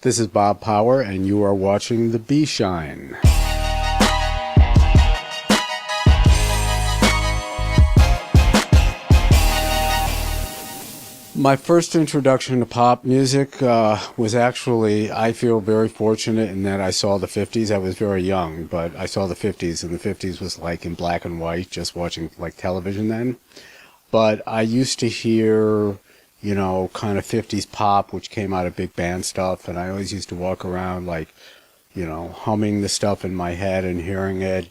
This is Bob Power, and you are watching The Bee Shine. My first introduction to pop music was actually, I feel very fortunate in that I saw the 50s. I was very young, but I saw the 50s, and the 50s was like in black and white, just watching like television then. But I used to hear, you know, kind of 50s pop, which came out of big band stuff, and I always used to walk around like, you know, humming the stuff in my head and hearing it.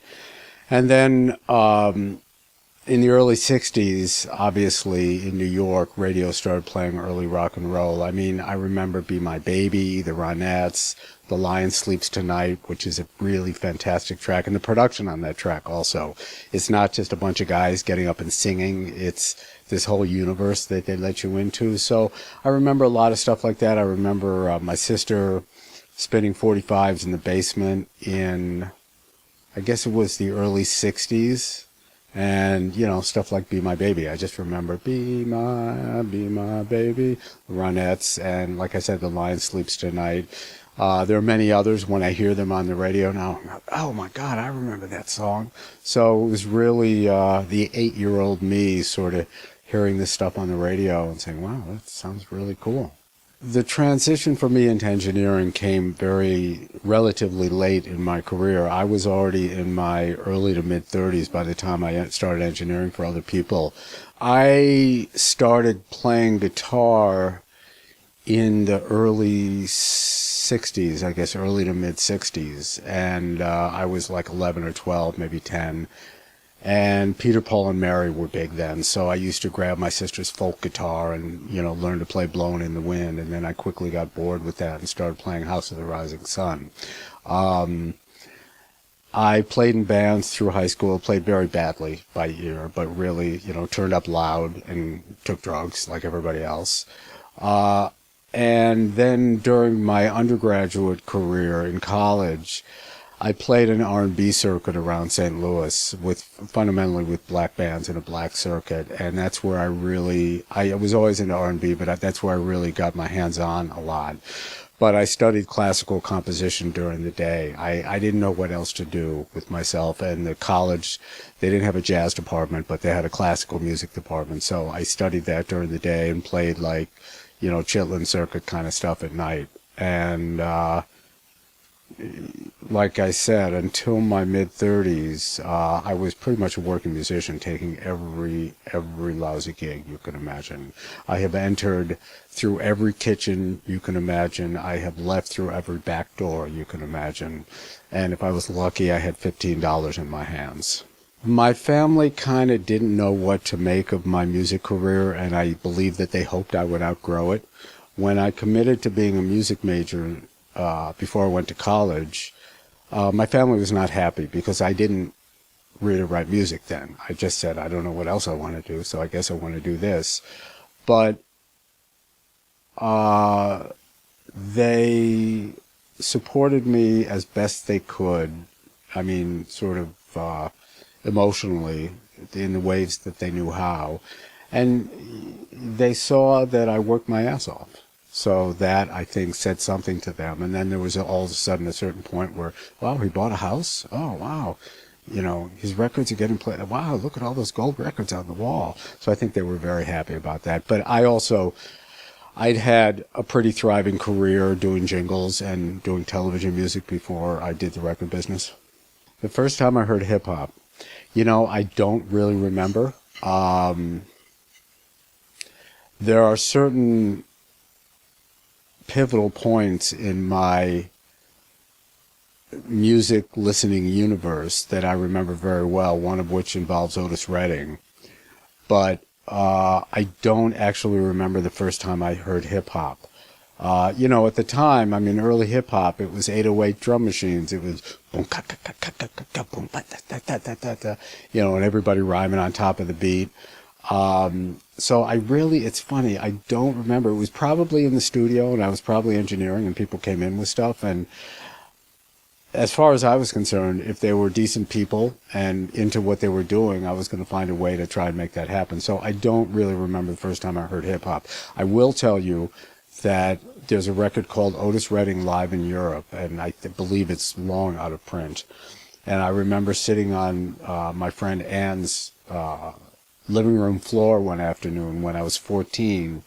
And then in the early 60s, obviously, in New York, radio started playing early rock and roll. I mean, I remember Be My Baby, the Ronettes, The Lion Sleeps Tonight, which is a really fantastic track, and the production on that track also. It's not just a bunch of guys getting up and singing, it's this whole universe that they let you into. So I remember a lot of stuff like that. I remember my sister spinning 45s in the basement in, I guess it was the early 60s. And, you know, stuff like Be My Baby. I just remember Be My Baby, the Ronettes, and like I said, The Lion Sleeps Tonight. There are many others. When I hear them on the radio now, I'm like, oh my God, I remember that song. So it was really the 8-year-old me sort of hearing this stuff on the radio and saying, wow, that sounds really cool. The transition for me into engineering came relatively late in my career. I was already in my early to mid 30s by the time I started engineering for other people. I started playing guitar in the early 60s, I guess early to mid 60s, and I was like 11 or 12, maybe 10. And Peter, Paul, and Mary were big then, so I used to grab my sister's folk guitar and, you know, learn to play Blowin' in the Wind, and then I quickly got bored with that and started playing House of the Rising Sun. I played in bands through high school, played very badly by ear, but really, you know, turned up loud and took drugs like everybody else. And then during my undergraduate career in college, I played an R&B circuit around St. Louis fundamentally with black bands in a black circuit, and that's where I was always into R&B, but that's where I really got my hands on a lot. But I studied classical composition during the day. I didn't know what else to do with myself, and the college, they didn't have a jazz department, but they had a classical music department, so I studied that during the day and played like, you know, Chitlin circuit kind of stuff at night. And like I said, until my mid-30s, I was pretty much a working musician, taking every lousy gig you can imagine. I have entered through every kitchen you can imagine. I have left through every back door you can imagine. And if I was lucky, I had $15 in my hands. My family kind of didn't know what to make of my music career, and I believe that they hoped I would outgrow it. When I committed to being a music major before I went to college, my family was not happy because I didn't really write music then. I just said, I don't know what else I want to do, so I guess I want to do this. But they supported me as best they could. I mean, sort of emotionally, in the ways that they knew how. And they saw that I worked my ass off. So that, I think, said something to them. And then there was all of a sudden a certain point where, wow, he bought a house? Oh, wow. You know, his records are getting played. Wow, look at all those gold records on the wall. So I think they were very happy about that. But I'd had a pretty thriving career doing jingles and doing television music before I did the record business. The first time I heard hip-hop, you know, I don't really remember. There are certain pivotal points in my music listening universe that I remember very well, one of which involves Otis Redding. But I don't actually remember the first time I heard hip-hop. You know, at the time, I mean, early hip-hop, it was 808 drum machines. It was boom, ka, ka, ka, ka, ka, ka, ka, boom, ba, da, da, da, da, da, you know, and everybody rhyming on top of the beat. So it's funny, I don't remember. It was probably in the studio, and I was probably engineering, and people came in with stuff. And as far as I was concerned, if they were decent people and into what they were doing, I was going to find a way to try and make that happen. So I don't really remember the first time I heard hip-hop. I will tell you that there's a record called Otis Redding Live in Europe, and I believe it's long out of print. And I remember sitting on my friend Ann's living room floor one afternoon when I was 14,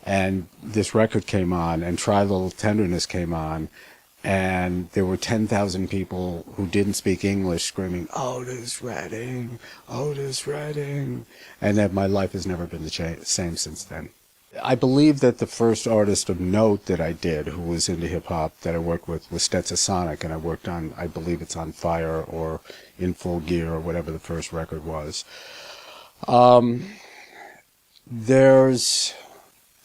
and this record came on, and Try Little Tenderness came on, and there were 10,000 people who didn't speak English screaming, Otis Redding, Otis Redding, and that my life has never been the same since then. I believe that the first artist of note that I did who was into hip-hop that I worked with was Stetsasonic, and I worked on, I believe it's On Fire or In Full Gear or whatever the first record was. There's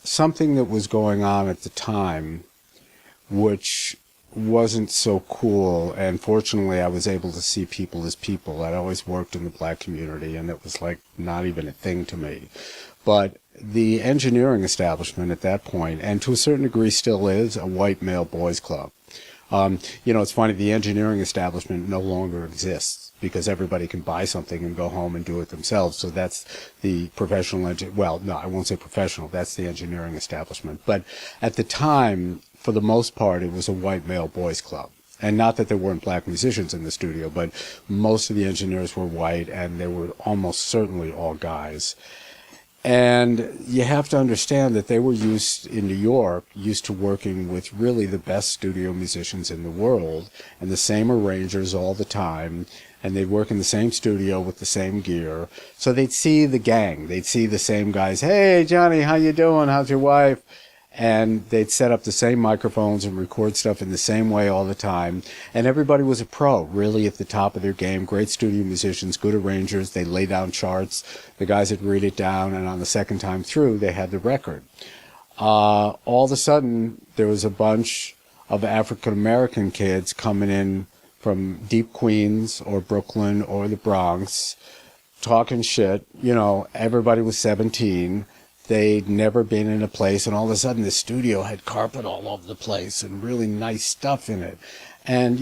something that was going on at the time which wasn't so cool, and fortunately I was able to see people as people. I'd always worked in the black community, and it was like not even a thing to me. But the engineering establishment at that point, and to a certain degree still is, a white male boys club. It's funny, the engineering establishment no longer exists because everybody can buy something and go home and do it themselves. So that's the professional well, no, I won't say professional, that's the engineering establishment. But at the time, for the most part, it was a white male boys club. And not that there weren't black musicians in the studio, but most of the engineers were white, and they were almost certainly all guys. And you have to understand that they were used to working with really the best studio musicians in the world, and the same arrangers all the time, and they'd work in the same studio with the same gear. So they'd see the gang, they'd see the same guys, hey Johnny, how you doing, how's your wife? And they'd set up the same microphones and record stuff in the same way all the time. And everybody was a pro, really at the top of their game. Great studio musicians, good arrangers. They lay down charts. The guys would read it down, and on the second time through, they had the record. All of a sudden, there was a bunch of African-American kids coming in from deep Queens or Brooklyn or the Bronx, talking shit. Everybody was 17. They'd never been in a place, and all of a sudden the studio had carpet all over the place and really nice stuff in it. And,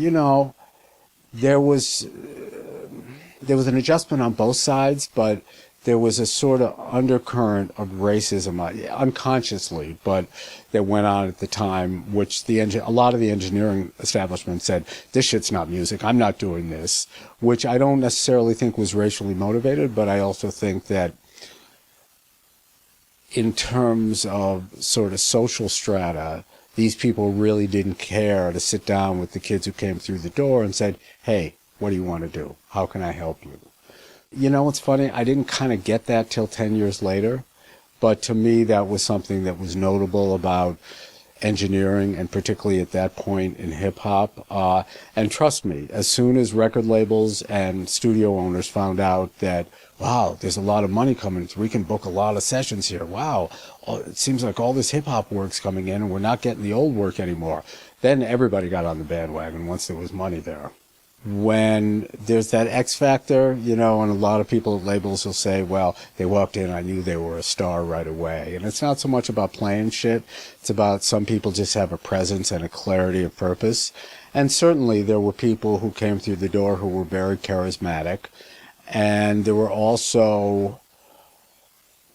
there was an adjustment on both sides, but there was a sort of undercurrent of racism, unconsciously, but that went on at the time, which a lot of the engineering establishment said, this shit's not music, I'm not doing this, which I don't necessarily think was racially motivated, but I also think that in terms of sort of social strata, these people really didn't care to sit down with the kids who came through the door and said, hey, what do you want to do? How can I help you? What's funny? I didn't kind of get that till 10 years later, but to me that was something that was notable about engineering, and particularly at that point in hip-hop. And trust me, as soon as record labels and studio owners found out that, wow, there's a lot of money coming, we can book a lot of sessions here, wow, it seems like all this hip-hop work's coming in and we're not getting the old work anymore, then everybody got on the bandwagon once there was money there. When there's that X factor, and a lot of people at labels will say, well, they walked in, I knew they were a star right away. And it's not so much about playing shit, it's about some people just have a presence and a clarity of purpose. And certainly there were people who came through the door who were very charismatic. And there were also,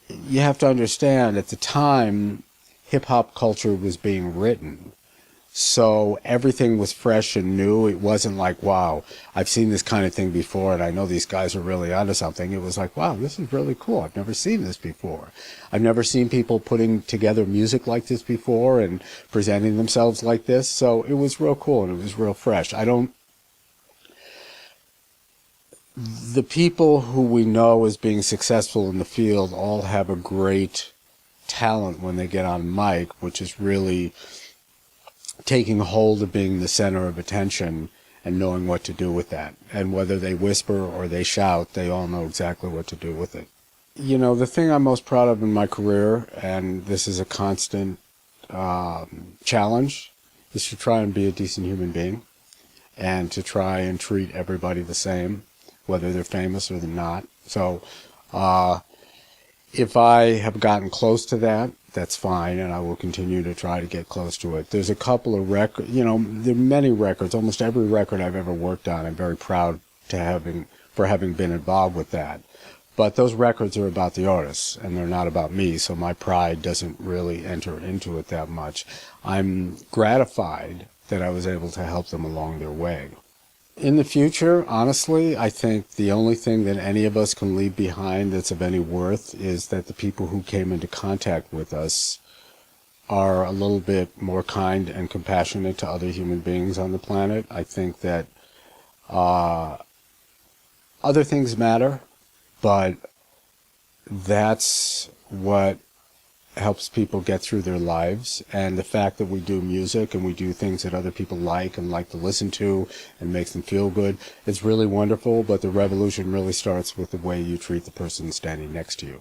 you have to understand, at the time, hip-hop culture was being written. So everything was fresh and new. It wasn't like, wow, I've seen this kind of thing before and I know these guys are really onto something. It was like, wow, this is really cool. I've never seen this before. I've never seen people putting together music like this before and presenting themselves like this. So it was real cool and it was real fresh. The people who we know as being successful in the field all have a great talent when they get on mic, which is really taking hold of being the center of attention and knowing what to do with that. And whether they whisper or they shout, they all know exactly what to do with it. The thing I'm most proud of in my career, and this is a constant challenge, is to try and be a decent human being and to try and treat everybody the same, whether they're famous or they're not. So if I have gotten close to that, that's fine, and I will continue to try to get close to it. There's a couple of records, there are many records, almost every record I've ever worked on, I'm very proud for having been involved with that. But those records are about the artists, and they're not about me, so my pride doesn't really enter into it that much. I'm gratified that I was able to help them along their way. In the future, honestly, I think the only thing that any of us can leave behind that's of any worth is that the people who came into contact with us are a little bit more kind and compassionate to other human beings on the planet. I think that other things matter, but that's what helps people get through their lives. And the fact that we do music and we do things that other people like and like to listen to and makes them feel good, it's really wonderful. But the revolution really starts with the way you treat the person standing next to you.